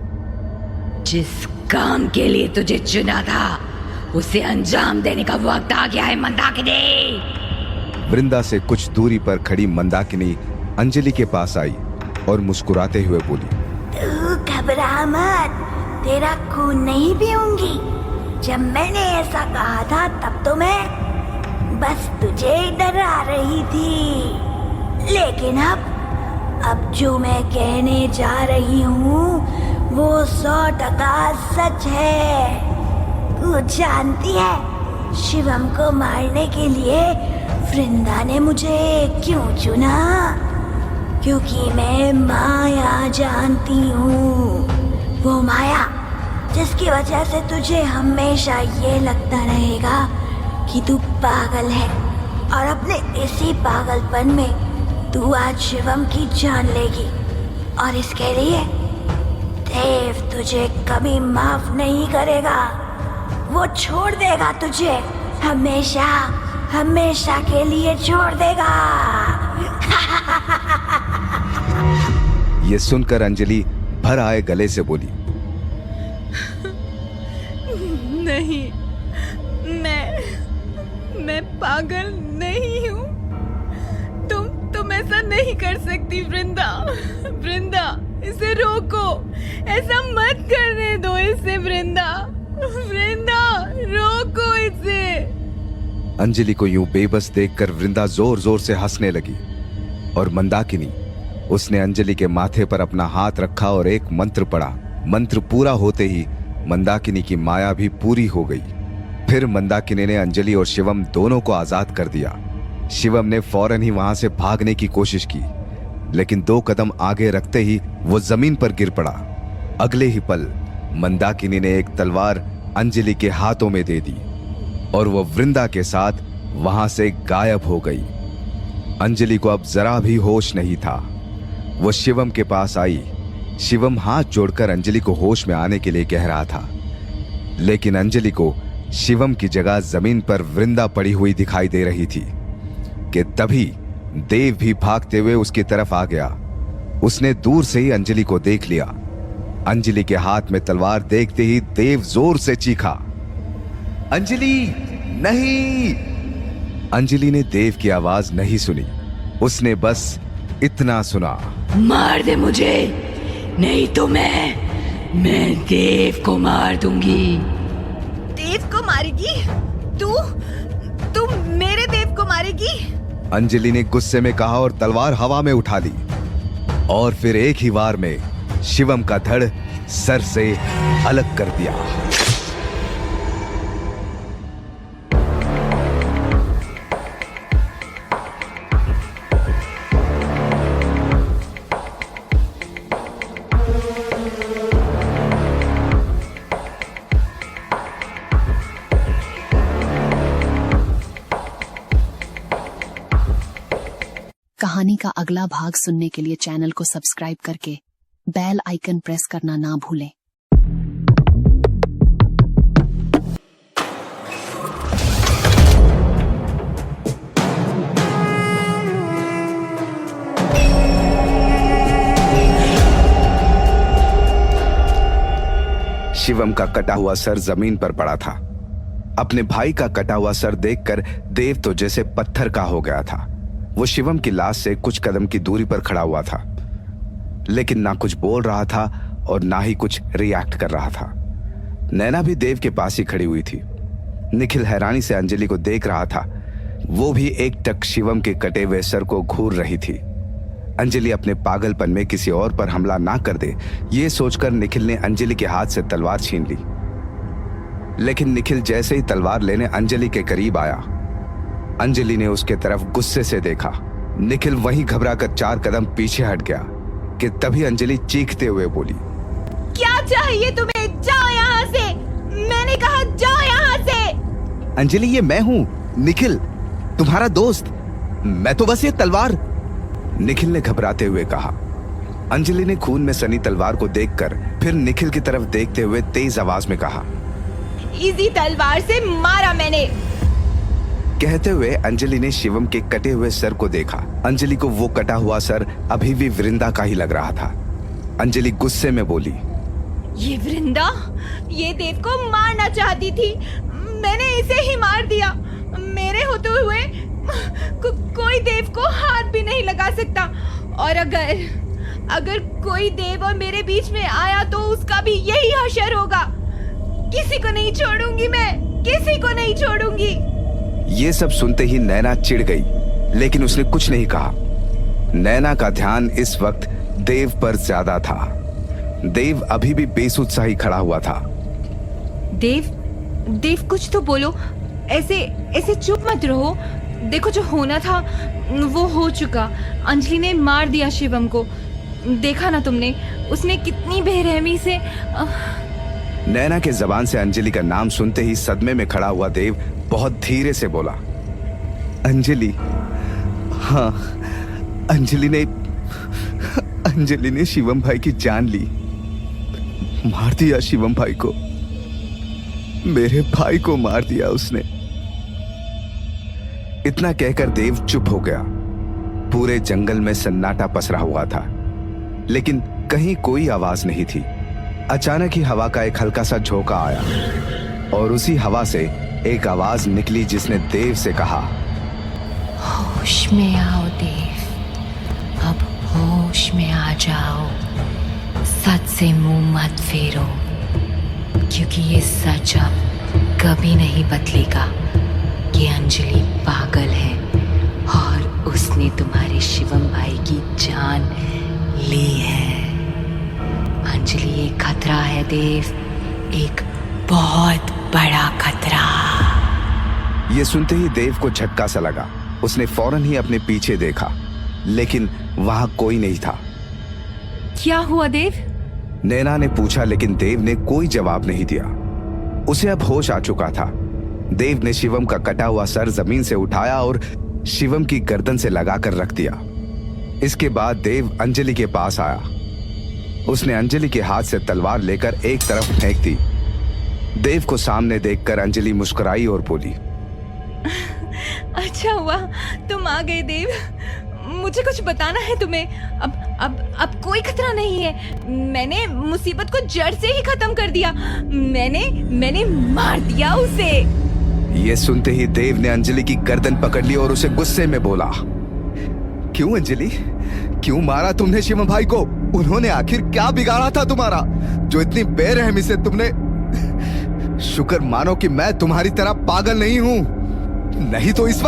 जिस काम के लिए तुझे चुना था उसे अंजाम देने का वक्त आ गया है मंदाकिनी। वृंदा से कुछ दूरी पर खड़ी मंदाकिनी अंजलि के पास आई और मुस्कुराते हुए बोली, तू घबरा मत, तेरा खून नहीं पीऊंगी। जब मैंने ऐसा कहा था तब तो मैं बस तुझे डरा रही थी, लेकिन अब जो मैं कहने जा रही हूँ वो 100% सच है। तू जानती है शिवम को मारने के लिए वृंदा ने मुझे क्यों चुना? क्योंकि मैं माया जानती हूँ, वो माया जिसकी वजह से तुझे हमेशा ये लगता रहेगा कि तू पागल है, और अपने इसी पागलपन में तू आज शिवम की जान लेगी। और इसके लिए देव तुझे कभी माफ नहीं करेगा, वो छोड़ देगा तुझे, हमेशा हमेशा के लिए छोड़ देगा। ये सुनकर अंजलि भर आए गले से बोली, नहीं, मैं पागल नहीं हूँ। तुम ऐसा नहीं कर सकती वृंदा। वृंदा, इसे रोको, ऐसा मत करने दो इसे वृंदा। वृंदा, रोको इसे। अंजलि को यूं बेबस देखकर वृंदा जोर जोर से हंसने लगी और मंदाकिनी, उसने अंजलि के माथे पर अपना हाथ रखा और एक मंत्र पढ़ा। मंत्र पूरा होते ही मंदाकिनी की माया भी पूरी हो गई। फिर मंदाकिनी ने अंजलि और शिवम दोनों को आजाद कर दिया। शिवम ने फौरन ही वहां से भागने की कोशिश की, लेकिन 2 कदम आगे रखते ही वो जमीन पर गिर पड़ा। अगले ही पल मंदाकिनी ने एक तलवार अंजलि के हाथों में दे दी और वो वृंदा के साथ वहां से गायब हो गई। अंजलि को अब जरा भी होश नहीं था। वो शिवम के पास आई। शिवम हाथ जोड़कर अंजलि को होश में आने के लिए कह रहा था, लेकिन अंजलि को शिवम की जगह जमीन पर वृंदा पड़ी हुई दिखाई दे रही थी कि तभी देव भी भागते हुए उसकी तरफ आ गया। उसने दूर से ही अंजलि को देख लिया। अंजलि के हाथ में तलवार देखते ही देव जोर से चीखा, अंजलि नहीं। अंजलि ने देव की आवाज नहीं सुनी, उसने बस इतना सुना, मार दे मुझे, नहीं तो मैं देव को मार दूंगी। देव को मारेगी? तू मेरे देव को मारेगी? अंजलि ने गुस्से में कहा और तलवार हवा में उठा ली और फिर एक ही वार में शिवम का धड़ सर से अलग कर दिया। कहानी का अगला भाग सुनने के लिए चैनल को सब्सक्राइब करके बेल आइकन प्रेस करना ना भूलें। शिवम का कटा हुआ सर जमीन पर पड़ा था। अपने भाई का कटा हुआ सर देखकर देव तो जैसे पत्थर का हो गया था। वो शिवम की लाश से कुछ कदम की दूरी पर खड़ा हुआ था, लेकिन ना कुछ बोल रहा था और ना ही कुछ रिएक्ट कर रहा था। नैना भी देव के पास ही खड़ी हुई थी। निखिल हैरानी से अंजलि को देख रहा था। वो भी एक टक शिवम के कटे हुए सर को घूर रही थी। अंजलि अपने पागलपन में किसी और पर हमला ना कर दे, ये सोचकर निखिल ने अंजलि के हाथ से तलवार छीन ली। लेकिन निखिल जैसे ही तलवार लेने अंजलि के करीब आया, अंजलि ने उसके तरफ गुस्से से देखा। निखिल वहीं घबराकर 4 कदम पीछे हट गया। कि तभी अंजलि चीखते हुए बोली, क्या चाहिए तुम्हें? जाओ यहाँ से, मैंने कहा जाओ यहाँ से। अंजलि ये मैं हूं, निखिल, तुम्हारा दोस्त। मैं तो बस ये तलवार। निखिल ने घबराते हुए कहा। अंजलि ने खून में सनी तलवार को देखकर फिर निखिल की तरफ देखते हुए तेज आवाज में कहा, इसी तलवार से मारा मैंने। कहते हुए अंजलि ने शिवम के कटे हुए सर को देखा। अंजलि को वो कटा हुआ सर अभी भी वृंदा का ही लग रहा था। अंजलि गुस्से में बोली, ये वृंदा ये देव को मारना चाहती थी, मैंने इसे ही मार दिया। मेरे होते हुए कोई देव को हाथ भी नहीं लगा सकता, और अगर कोई देव और मेरे बीच में आया तो उसका भी यही हशर होगा। किसी को नहीं छोड़ूंगी मैं, किसी को नहीं छोड़ूंगी। ये सब सुनते ही नैना चिढ़ गई, लेकिन उसने कुछ नहीं कहा। नैना का ध्यान इस वक्त देव पर ज्यादा था। देव अभी भी बेसुध खड़ा हुआ था। देव कुछ तो बोलो, ऐसे चुप मत रहो। देखो जो होना था वो हो चुका। अंजलि ने मार दिया शिवम को, देखा ना तुमने, उसने कितनी बेरहमी से। नैना के जबान से अंजलि का नाम सुनते ही सदमे में खड़ा हुआ देव बहुत धीरे से बोला, अंजलि। हाँ, अंजलि ने शिवम भाई की जान ली, मार दिया शिवम भाई को, मेरे भाई को मार दिया उसने। इतना कहकर देव चुप हो गया। पूरे जंगल में सन्नाटा पसरा हुआ था, लेकिन कहीं कोई आवाज नहीं थी। अचानक ही हवा का एक हल्का सा झोंका आया और उसी हवा से एक आवाज निकली जिसने देव से कहा, होश में आओ देव, अब होश में आ जाओ। सच से मुंह मत फेरो, क्योंकि ये सच अब कभी नहीं बदलेगा कि अंजलि पागल है और उसने तुम्हारे शिवम भाई की जान ली है। अंजलि एक खतरा है देव, एक बहुत बड़ा खतरा। ये सुनते ही देव को झटका सा लगा। उसने फौरन ही अपने पीछे देखा, लेकिन वहां कोई नहीं था। क्या हुआ देव? नैना ने पूछा, लेकिन देव ने कोई जवाब नहीं दिया। उसे अब होश आ चुका था। देव ने शिवम का कटा हुआ सर जमीन से उठाया और शिवम की गर्दन से लगाकर रख दिया। इसके बाद देव अंजलि के पास आया। उसने अंजलि के हाथ से तलवार लेकर एक तरफ फेंक दी। देव को सामने देखकर अंजलि मुस्कुराई और बोली, अच्छा हुआ तुम आ गए देव, मुझे कुछ बताना है तुम्हें। अब कोई खतरा नहीं है। मैंने मुसीबत को जड़ से ही खत्म कर दिया। मैंने मार दिया उसे। ये सुनते ही देव ने अंजलि की गर्दन पकड़ ली और उसे गुस्से में बोला, क्यों अंजलि, क्यों मारा तुमने शिवम भाई को? उन्होंने आखिर क्या बिगाड़ा था तुम्हारा, जो इतनी बेरहमी से तुमने? शुक्र मानो कि मैं तुम्हारी तरह पागल नहीं हूं, नहीं तो इस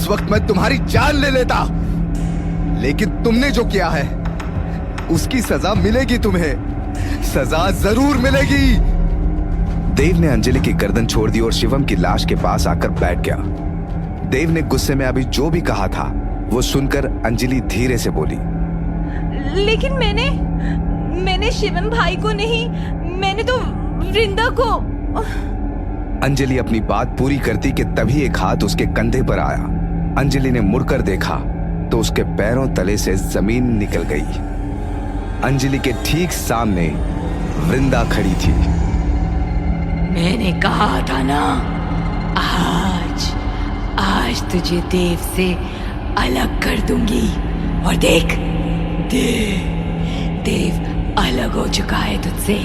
वक्त मैं तुम्हारी जान ले लेता। लेकिन तुमने जो किया है उसकी सजा मिलेगी तुम्हें, सजा जरूर मिलेगी। देव ने अंजलि की गर्दन छोड़ दी और शिवम की लाश के पास आकर बैठ गया। देव ने गुस्से में अभी जो भी कहा था वो सुनकर अंजलि धीरे से बोली, लेकिन मैंने शिवम भाई को नहीं, मैंने तो वृंदा को। अंजलि अपनी बात पूरी करती कि तभी एक हाथ उसके कंधे पर आया। अंजलि ने मुड़कर देखा तो उसके पैरों तले से जमीन निकल गई। अंजलि के ठीक सामने वृंदा खड़ी थी। मैंने कहा था ना, आज तुझे देव से अलग कर दूंगी। और देव अलग हो चुका है तुझसे।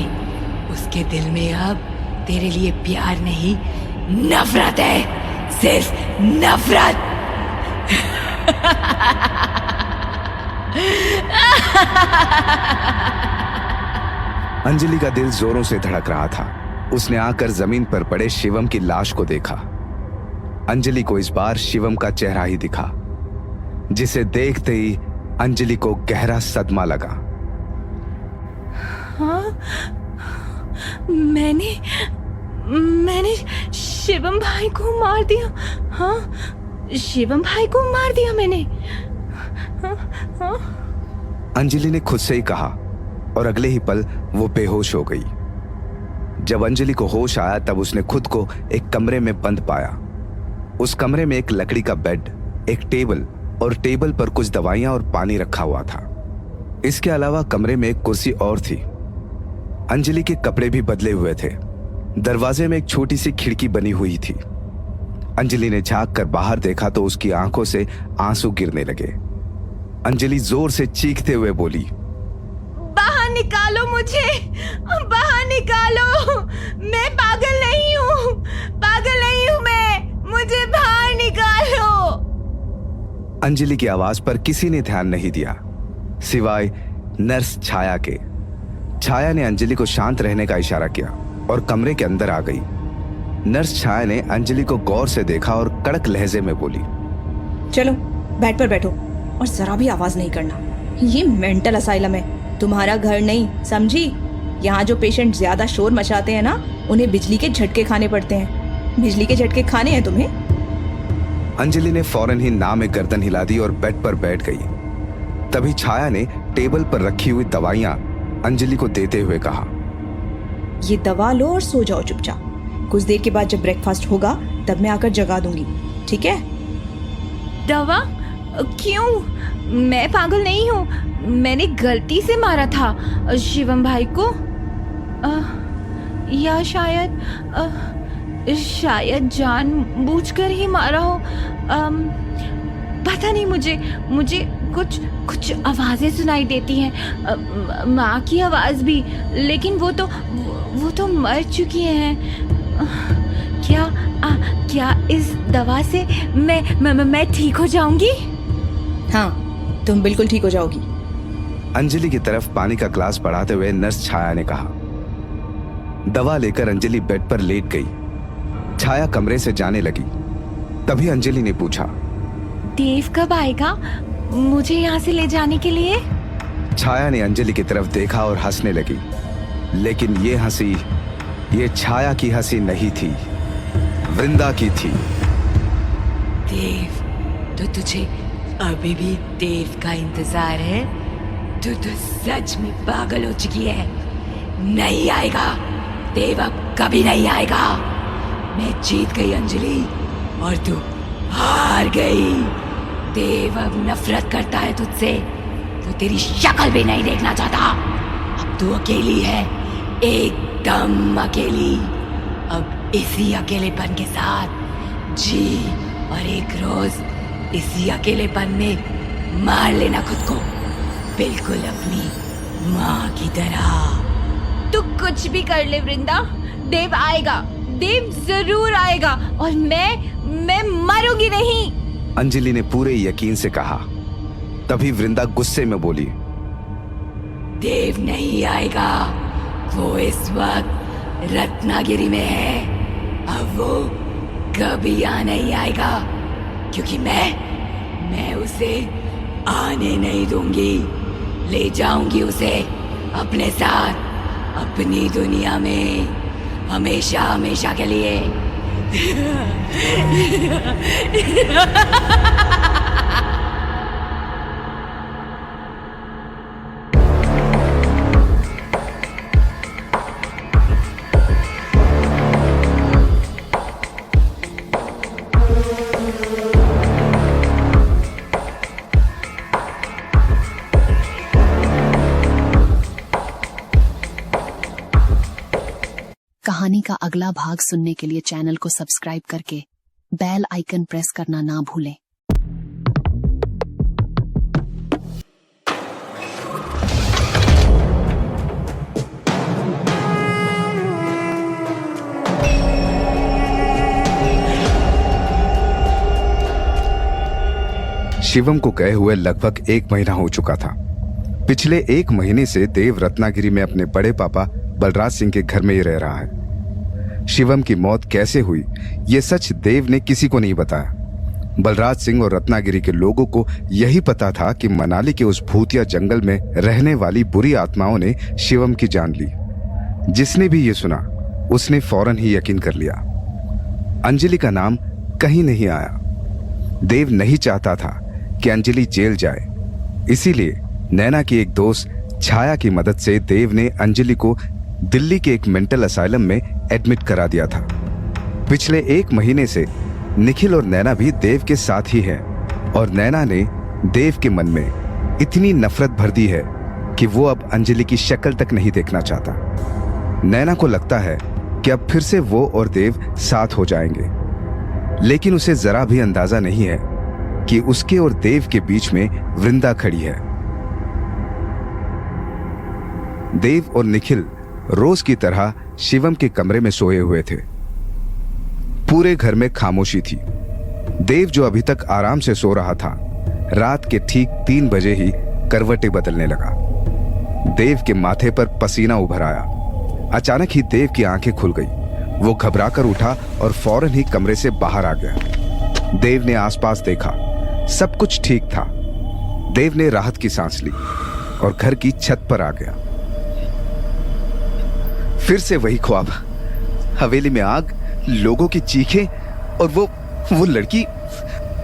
उसके दिल में अब तेरे लिए प्यार नहीं, नफरत है, सिर्फ नफरत। अंजलि का दिल जोरों से धड़क रहा था। उसने आकर जमीन पर पड़े शिवम की लाश को देखा। अंजलि को इस बार शिवम का चेहरा ही दिखा, जिसे देखते ही अंजलि को गहरा सदमा लगा। हाँ, मैंने शिवम भाई को मार दिया। हाँ, शिवम भाई को मार दिया मैंने। हाँ। अंजलि ने खुद से ही कहा और अगले ही पल वो बेहोश हो गई। जब अंजलि को होश आया तब उसने खुद को एक कमरे में बंद पाया। उस कमरे में एक लकड़ी का बेड, एक टेबल और टेबल पर कुछ दवाइयां और पानी रखा हुआ था। इसके अलावा कमरे में एक कुर्सी और थी। अंजलि के कपड़े भी बदले हुए थे। दरवाजे में एक छोटी सी खिड़की बनी हुई थी। अंजलि ने झांक कर बाहर देखा तो उसकी आंखों से आंसू गिरने लगे। अंजलि जोर से चीखते हुए बोली, बाहर निकालो मुझे, बाहर निकालो, मैं पागल नहीं हूँ, पागल नहीं हूँ मैं, मुझे बाहर निकालो। अंजलि की आवाज पर किसी ने ध्यान नहीं दिया सिवाय नर्स छाया के। छाया ने अंजलि को शांत रहने का इशारा किया और कमरे के अंदर आ गई। नर्स छाया ने अंजलि को गौर से देखा और कड़क लहजे में बोली, चलो बेड पर बैठो और जरा भी आवाज नहीं करना। ये मेंटल असाइलम है, तुम्हारा घर नहीं, समझी? यहाँ जो पेशेंट ज्यादा शोर मचाते हैं ना, उन्हें बिजली के झटके खाने पड़ते हैं। बिजली के झटके खाने हैं तुम्हें? अंजलि ने फौरन ही ना में गर्दन हिला दी और बेड पर बैठ गई। तभी छाया ने टेबल पर रखी हुई दवाइयां अंजलि को देते हुए कहा, ये दवा लो और सो जाओ चुपचाप। कुछ देर के बाद जब ब्रेकफास्ट होगा तब मैं आकर जगा दूंगी, ठीक है? दवा? क्यों? मैं पागल नहीं हूँ, मैंने गलती से मारा था शिवम भाई को, या शायद जानबूझकर ही मारा हो। पता नहीं, मुझे कुछ आवाजें सुनाई देती हैं, माँ की आवाज भी, लेकिन वो तो मर चुकी हैं। क्या इस दवा से मैं ठीक हो जाऊंगी? हाँ, तुम बिल्कुल ठीक हो जाओगी। अंजलि की तरफ पानी का ग्लास बढ़ाते हुए नर्स छाया ने कहा। दवा लेकर अंजलि बेड पर लेट गई। छाया कमरे से जाने लगी। तभी अंजलि ने पूछा, देव कब आएगा मुझे यहाँ से ले जाने के लिए? छाया ने अंजलि की तरफ देखा और हंसने लगी, लेकिन ये हंसी ये छाया की हंसी नहीं थी, वृंदा की थी। देव, तो तुझे अभी भी देव का इंतजार है? तू तो सच में पागल हो चुकी है। नहीं आएगा देव, अब कभी नहीं आएगा। मैं जीत गई अंजलि और तू हार गई। देव अब नफरत करता है तुझसे, तो तेरी शक्ल भी नहीं देखना चाहता। अब तू अकेली है, एकदम अकेली। अब इसी अकेलेपन के साथ जी और एक रोज इसी अकेलेपन में मार लेना खुद को, बिल्कुल अपनी माँ की तरह। तू कुछ भी कर ले वृंदा, देव आएगा, देव जरूर आएगा और मैं मरूंगी नहीं। अंजलि ने पूरे यकीन से कहा। तभी वृंदा गुस्से में बोली, देव नहीं आएगा, वो इस वक्त रत्नागिरी में है। अब वो कभी आ नहीं आएगा, क्योंकि मैं उसे आने नहीं दूंगी। ले जाऊंगी उसे अपने साथ, अपनी दुनिया में, हमेशा हमेशा के लिए। कहानी का अगला भाग सुनने के लिए चैनल को सब्सक्राइब करके बेल आइकन प्रेस करना ना भूलें। शिवम को गए हुए लगभग 1 महीना हो चुका था। पिछले 1 महीने से देव रत्नागिरी में अपने बड़े पापा बलराज सिंह के घर में ही रह रहा है। शिवम की मौत कैसे हुई ये सच देव ने किसी को नहीं बताया। बलराज सिंह और रत्नागिरी के लोगों को यही पता था कि मनाली के उस भूतिया जंगल में रहने वाली बुरी आत्माओं ने शिवम की जान ली। जिसने भी ये सुना उसने फौरन ही यकीन कर लिया। अंजलि का नाम कहीं नहीं आया। देव नहीं चाहता था कि अंजलि जेल जाए, इसीलिए नैना की एक दोस्त छाया की मदद से देव ने अंजलि को दिल्ली के एक मेंटल असाइलम में एडमिट करा दिया था। पिछले 1 महीने से निखिल और नैना भी देव के साथ ही हैं और नैना ने देव के मन में इतनी नफरत भर दी है कि वो अब अंजलि की शक्ल तक नहीं देखना चाहता। नैना को लगता है कि अब फिर से वो और देव साथ हो जाएंगे, लेकिन उसे जरा भी अंदाजा नहीं है कि उसके और देव के बीच में वृंदा खड़ी है। देव और निखिल रोज की तरह शिवम के कमरे में सोए हुए थे। पूरे घर में खामोशी थी। देव जो अभी तक आराम से सो रहा था, रात के ठीक 3 बजे ही करवटें बदलने लगा। देव के माथे पर पसीना उभर आया। अचानक ही देव की आंखें खुल गई। वो घबराकर उठा और फौरन ही कमरे से बाहर आ गया। देव ने आसपास देखा, सब कुछ ठीक था। देव ने राहत की सांस ली और घर की छत पर आ गया। फिर से वही ख्वाब, हवेली में आग, लोगों की चीखें और वो लड़की।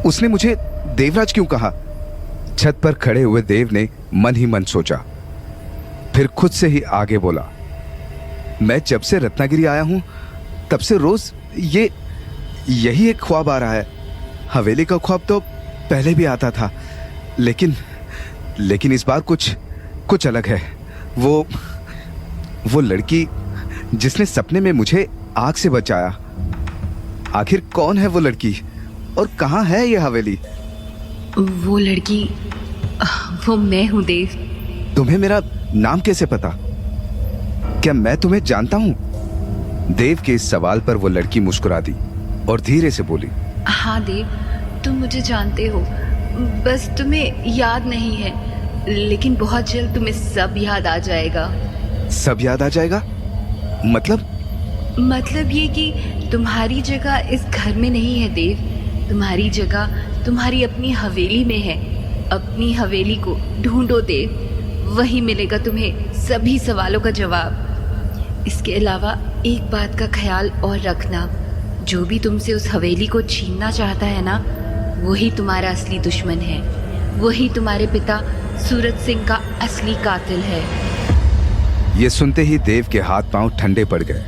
उसने मुझे देवराज क्यों कहा? छत पर खड़े हुए देव ने मन ही मन सोचा, फिर खुद से ही आगे बोला, मैं जब से रत्नागिरी आया हूं तब से रोज यही एक ख्वाब आ रहा है। हवेली का ख्वाब तो पहले भी आता था, लेकिन इस बार कुछ अलग है। वो लड़की जिसने सपने में मुझे आग से बचाया, आखिर कौन है वो लड़की और कहां है ये हवेली? वो लड़की, वो मैं हूं देव। तुम्हें मेरा नाम कैसे पता? क्या मैं तुम्हें जानता हूं? देव के इस सवाल पर वो लड़की मुस्कुरा दी और धीरे से बोली, हाँ देव, तुम मुझे जानते हो, बस तुम्हें याद नहीं है, लेकिन बहुत जल्द तुम्हें सब याद आ जाएगा। सब याद आ जाएगा? मतलब ये कि तुम्हारी जगह इस घर में नहीं है देव, तुम्हारी जगह तुम्हारी अपनी हवेली में है। अपनी हवेली को ढूंढो देव, वही मिलेगा तुम्हें सभी सवालों का जवाब। इसके अलावा एक बात का ख्याल और रखना, जो भी तुमसे उस हवेली को छीनना चाहता है ना, वही तुम्हारा असली दुश्मन है, वही तुम्हारे पिता सूरज सिंह का असली कातिल है। ये सुनते ही देव के हाथ पांव ठंडे पड़ गए।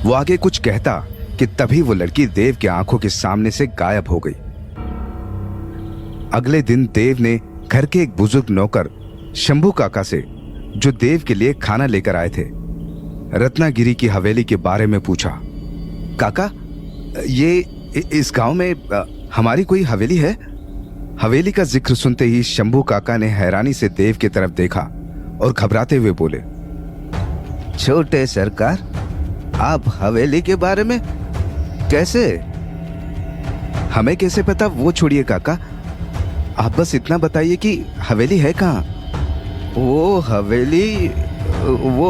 वो आगे कुछ कहता कि तभी वो लड़की देव के आंखों के सामने से गायब हो गई। अगले दिन देव ने घर के एक बुजुर्ग नौकर शंभू काका से, जो देव के लिए खाना लेकर आए थे, रत्नागिरी की हवेली के बारे में पूछा। काका, ये इस गांव में हमारी कोई हवेली है? हवेली का जिक्र सुनते ही शंभू काका ने हैरानी से देव की तरफ देखा और घबराते हुए बोले, छोटे सरकार, आप हवेली के बारे में कैसे? हमें कैसे पता वो छोड़िए काका, आप बस इतना बताइए कि हवेली है कहाँ? वो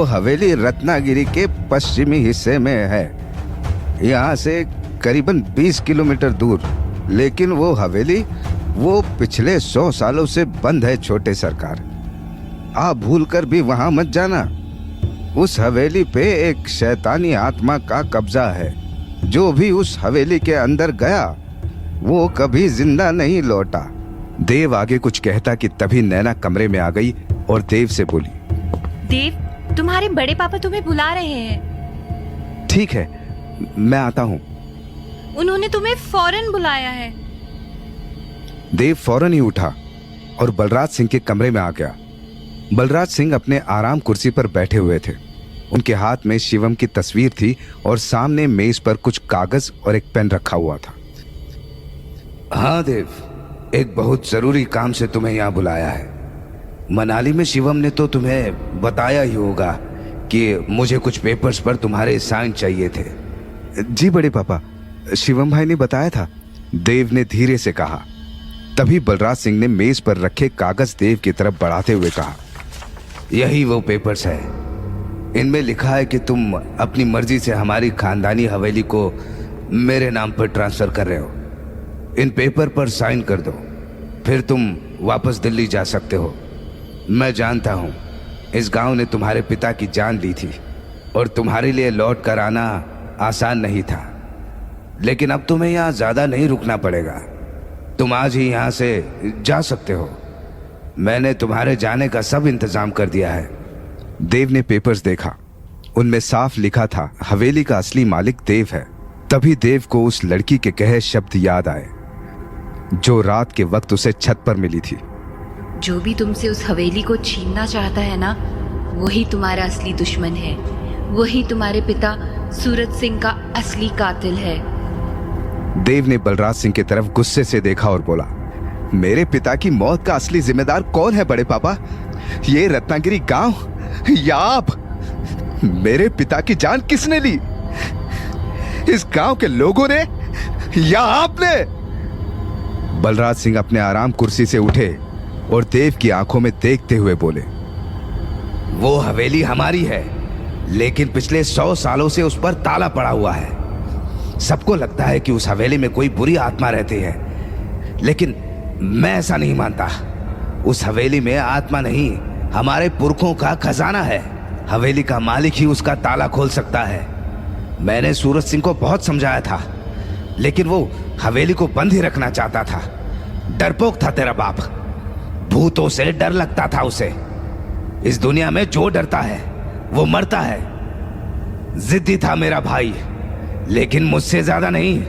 हवेली रत्नागिरी के पश्चिमी हिस्से में है, यहाँ से करीबन 20 किलोमीटर दूर। लेकिन वो हवेली पिछले 100 सालों से बंद है छोटे सरकार, आप भूलकर भी वहां मत जाना। उस हवेली पे एक शैतानी आत्मा का कब्जा है। जो भी उस हवेली के अंदर गया वो कभी जिंदा नहीं लौटा। देव आगे कुछ कहता कि तभी नैना कमरे में आ गई और देव से बोली, देव, तुम्हारे बड़े पापा तुम्हें बुला रहे हैं। ठीक है, मैं आता हूँ। उन्होंने तुम्हें फौरन बुलाया है। देव फौरन ही उठा और बलराज सिंह के कमरे में आ गया। बलराज सिंह अपने आराम कुर्सी पर बैठे हुए थे। उनके हाथ में शिवम की तस्वीर थी और सामने मेज पर कुछ कागज और एक पेन रखा हुआ था। हाँ देव, एक बहुत जरूरी काम से तुम्हें यहाँ बुलाया है। मनाली में शिवम ने तो तुम्हें बताया ही होगा कि मुझे कुछ पेपर्स पर तुम्हारे साइन चाहिए थे। जी बड़े पापा, शिवम भाई ने बताया था, देव ने धीरे से कहा। तभी बलराज सिंह ने मेज पर रखे कागज देव की तरफ बढ़ाते हुए कहा, यही वो पेपर्स है। इनमें लिखा है कि तुम अपनी मर्जी से हमारी खानदानी हवेली को मेरे नाम पर ट्रांसफर कर रहे हो। इन पेपर पर साइन कर दो, फिर तुम वापस दिल्ली जा सकते हो। मैं जानता हूँ इस गांव ने तुम्हारे पिता की जान ली थी और तुम्हारे लिए लौट कर आना आसान नहीं था, लेकिन अब तुम्हें यहाँ ज़्यादा नहीं रुकना पड़ेगा। तुम आज ही यहाँ से जा सकते हो। मैंने तुम्हारे जाने का सब इंतजाम कर दिया है। देव ने पेपर्स देखा, उनमें साफ लिखा था हवेली का असली मालिक देव है। तभी देव को उस लड़की के कहे शब्द याद आए जो रात के वक्त उसे छत पर मिली थी। जो भी तुमसे उस हवेली को छीनना चाहता है ना, वही तुम्हारा असली दुश्मन है। वही तुम्हारे पिता सूरज सिंह का असली कातिल है। देव ने बलराज सिंह की तरफ गुस्से से देखा और बोला, मेरे पिता की मौत का असली जिम्मेदार कौन है बड़े पापा? ये रत्नागिरी गांव या आप? मेरे पिता की जान किसने ली? इस गांव के लोगों ने या आपने? बलराज सिंह अपने आराम कुर्सी से उठे और देव की आंखों में देखते हुए बोले, वो हवेली हमारी है, लेकिन पिछले 100 सालों से उस पर ताला पड़ा हुआ है। सबको लगता है कि उस हवेली में कोई बुरी आत्मा रहती है, लेकिन मैं ऐसा नहीं मानता। उस हवेली में आत्मा नहीं, हमारे पुरखों का खजाना है। हवेली का मालिक ही उसका ताला खोल सकता है। मैंने सूरज सिंह को बहुत समझाया था, लेकिन वो हवेली को बंद ही रखना चाहता था। डरपोक था तेरा बाप, भूतों से डर लगता था उसे। इस दुनिया में जो डरता है वो मरता है। जिद्दी था मेरा भाई, लेकिन मुझसे ज्यादा नहीं।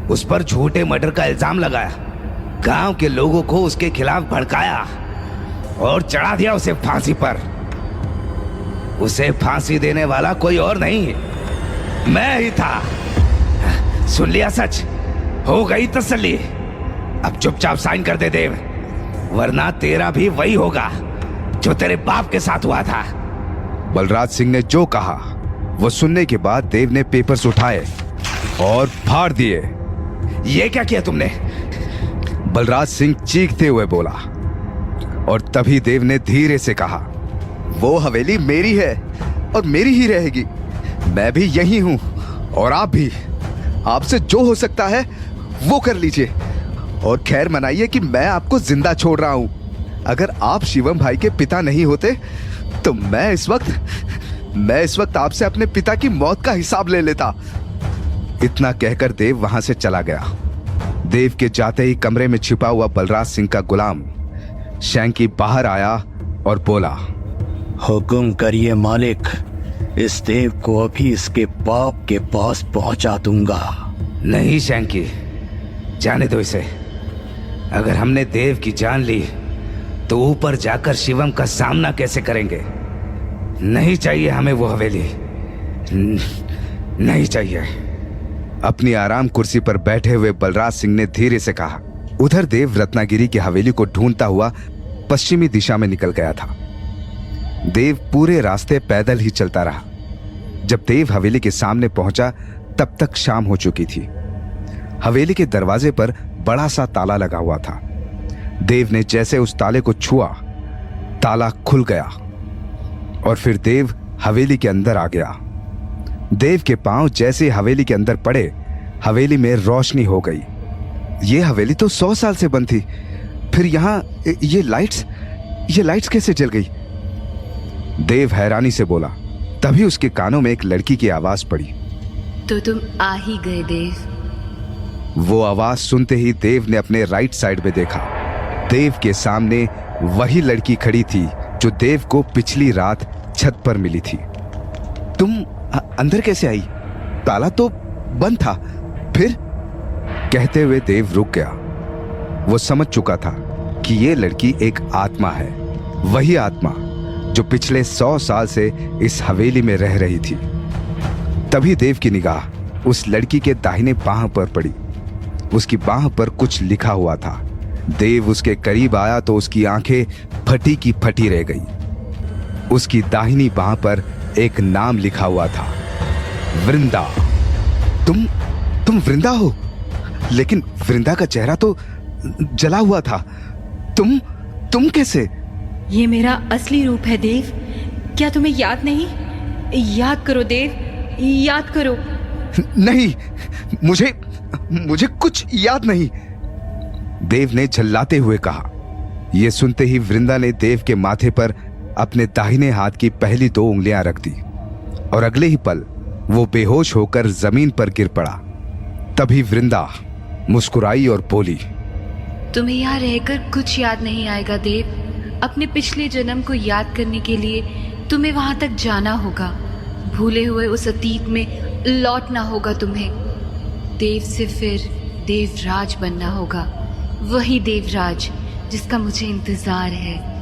उस पर झूठे मर्डर का इल्जाम लगाया, गांव के लोगों को उसके खिलाफ भड़काया और चढ़ा दिया उसे फांसी पर। उसे फांसी देने वाला कोई और नहीं, मैं ही था। सुन लिया सच? हो गई तसल्ली? अब चुपचाप साइन कर दे देव, वरना तेरा भी वही होगा जो तेरे बाप के साथ हुआ था। बलराज सिंह ने जो कहा वो सुनने के बाद देव ने पेपर्स उठाए और फाड़ दिए। ये क्या किया तुमने? बलराज सिंह चीखते हुए बोला। और तभी देव ने धीरे से कहा, वो हवेली मेरी है और मेरी ही रहेगी। मैं भी यही हूं और आप भी। आपसे जो हो सकता है वो कर लीजिए और खैर मनाइए कि मैं आपको जिंदा छोड़ रहा हूं। अगर आप शिवम भाई के पिता नहीं होते तो मैं इस वक्त आपसे अपने पिता की मौत का हिसाब ले लेता। इतना कहकर देव वहां से चला गया। देव के जाते ही कमरे में छिपा हुआ बलराज सिंह का गुलाम शैंकी बाहर आया और बोला, हुक्म करिए मालिक, इस देव को अभी इसके बाप के पास पहुंचा दूंगा। नहीं शैंकी, जाने दो इसे। अगर हमने देव की जान ली तो ऊपर जाकर शिवम का सामना कैसे करेंगे? नहीं चाहिए हमें वो हवेली, नहीं चाहिए। अपनी आराम कुर्सी पर बैठे हुए बलराज सिंह ने धीरे से कहा। उधर देव रत्नागिरी की हवेली को ढूंढता हुआ पश्चिमी दिशा में निकल गया था। देव पूरे रास्ते पैदल ही चलता रहा। जब देव हवेली के सामने पहुंचा तब तक शाम हो चुकी थी। हवेली के दरवाजे पर बड़ा सा ताला लगा हुआ था। देव ने जैसे उस ताले को छुआ, ताला खुल गया और फिर देव हवेली के अंदर आ गया। देव के पांव जैसे हवेली के अंदर पड़े, हवेली में रोशनी हो गई। ये हवेली तो 100 साल से बंद थी, फिर यहां ये लाइट्स कैसे जल गई? देव हैरानी से बोला। तभी उसके कानों में एक लड़की की आवाज पड़ी। तो तुम आ ही गए देव। वो आवाज सुनते ही देव ने अपने राइट साइड में देखा। देव के सामने वही लड़की खड़ी थी जो देव को पिछली रात छत पर मिली थी। तुम अंदर कैसे आई? ताला तो बंद था। फिर? कहते हुए देव रुक गया। वो समझ चुका था कि ये लड़की एक आत्मा है, वही आत्मा जो पिछले 100 साल से इस हवेली में रह रही थी। तभी देव की निगाह उस लड़की के दाहिने बांह पर पड़ी। उसकी बांह पर कुछ लिखा हुआ था। देव उसके करीब आया तो उसकी आंखें फटी की फटी रह गई। उसकी दाहिनी बांह पर एक नाम लिखा हुआ था, वृंदा। तुम वृंदा हो? लेकिन वृंदा का चेहरा तो जला हुआ था। तुम कैसे? ये मेरा असली रूप है देव। क्या तुम्हें याद नहीं? याद करो देव, याद करो। नहीं, मुझे कुछ याद नहीं, देव ने झल्लाते हुए कहा। यह सुनते ही वृंदा ने देव के माथे पर अपने दाहिने हाथ की पहली 2 उंगलियां रख दी और अगले ही पल वो बेहोश होकर जमीन पर गिर पड़ा। तभी वृंदा मुस्कुराई और बोली, तुम्हें यहाँ रहकर कुछ याद नहीं आएगा देव। अपने पिछले जन्म को याद करने के लिए तुम्हें वहां तक जाना होगा। भूले हुए उस अतीत में लौटना होगा तुम्हें। देव से फिर देवराज बनना होगा, वही देवराज जिसका मुझे इंतजार है।